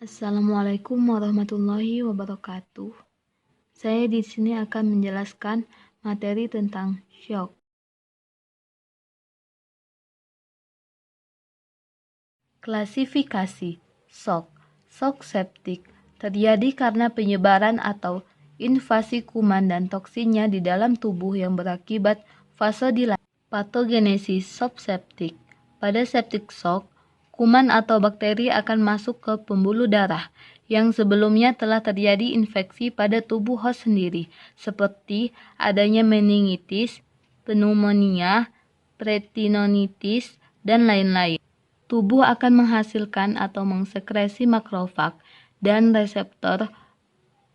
Assalamualaikum warahmatullahi wabarakatuh. Saya di sini akan menjelaskan materi tentang shock. Klasifikasi shock. Shock septik terjadi karena penyebaran atau invasi kuman dan toksinnya di dalam tubuh yang berakibat vasodilatasi. Patogenesis shock septik. Pada septic shock, kuman atau bakteri akan masuk ke pembuluh darah yang sebelumnya telah terjadi infeksi pada tubuh host sendiri, seperti adanya meningitis, pneumonia, peritonitis, dan lain-lain. Tubuh akan menghasilkan atau mengsekresi makrofag dan reseptor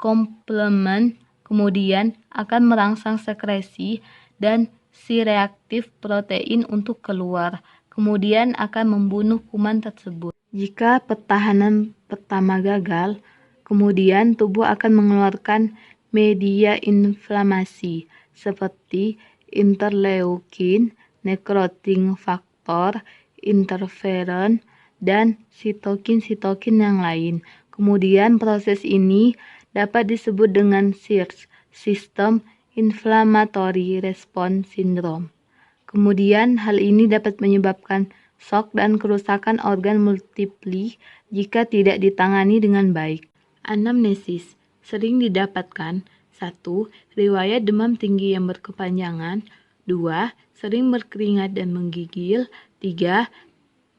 komplement, kemudian akan merangsang sekresi dan si reaktif protein untuk keluar, kemudian akan membunuh kuman tersebut. Jika pertahanan pertama gagal, kemudian tubuh akan mengeluarkan media inflamasi seperti interleukin, necrotic factor, interferon, dan sitokin-sitokin yang lain. Kemudian proses ini dapat disebut dengan SIRS, System Inflammatory Response Syndrome. Kemudian hal ini dapat menyebabkan shock dan kerusakan organ multipli jika tidak ditangani dengan baik. Anamnesis sering didapatkan 1. Riwayat demam tinggi yang berkepanjangan. 2. Sering berkeringat dan menggigil. 3.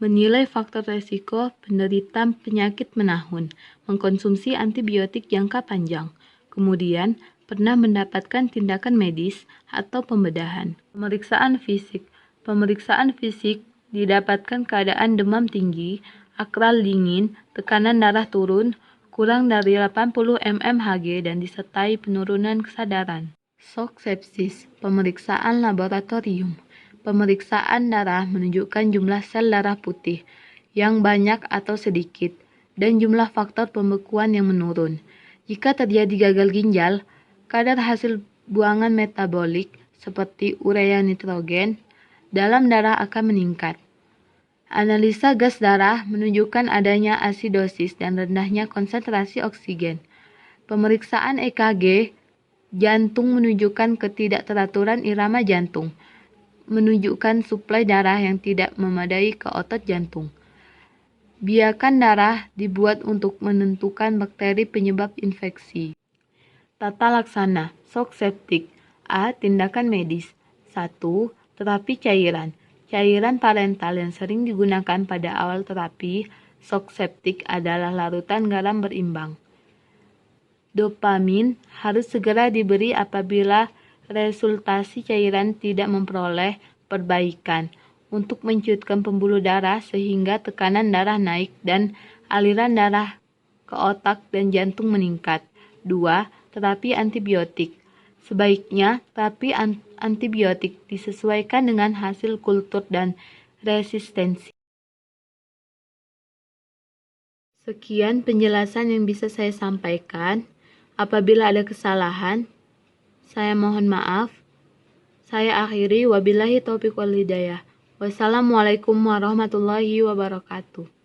Menilai faktor resiko penderita penyakit menahun, mengkonsumsi antibiotik jangka panjang, kemudian pernah mendapatkan tindakan medis atau pembedahan. Pemeriksaan fisik. Pemeriksaan fisik didapatkan keadaan demam tinggi, akral dingin, tekanan darah turun, kurang dari 80 mmHg dan disertai penurunan kesadaran. Shock sepsis. Pemeriksaan laboratorium. Pemeriksaan darah menunjukkan jumlah sel darah putih yang banyak atau sedikit dan jumlah faktor pembekuan yang menurun. Jika terjadi gagal ginjal, kadar hasil buangan metabolik seperti urea nitrogen dalam darah akan meningkat. Analisa gas darah menunjukkan adanya asidosis dan rendahnya konsentrasi oksigen. Pemeriksaan EKG jantung menunjukkan ketidakteraturan irama jantung, menunjukkan suplai darah yang tidak memadai ke otot jantung. Biarkan darah dibuat untuk menentukan bakteri penyebab infeksi. Tata laksana shock septik. A. Tindakan medis. 1. Terapi cairan. Cairan parental yang sering digunakan pada awal terapi shock septik adalah larutan garam berimbang. Dopamin harus segera diberi apabila resultasi cairan tidak memperoleh perbaikan untuk menciutkan pembuluh darah sehingga tekanan darah naik dan aliran darah ke otak dan jantung meningkat. 2. Terapi antibiotik. Sebaiknya terapi antibiotik disesuaikan dengan hasil kultur dan resistensi. Sekian penjelasan yang bisa saya sampaikan. Apabila ada kesalahan, saya mohon maaf. Saya akhiri, wabillahi taufiq wal hidayah. Wassalamualaikum warahmatullahi wabarakatuh.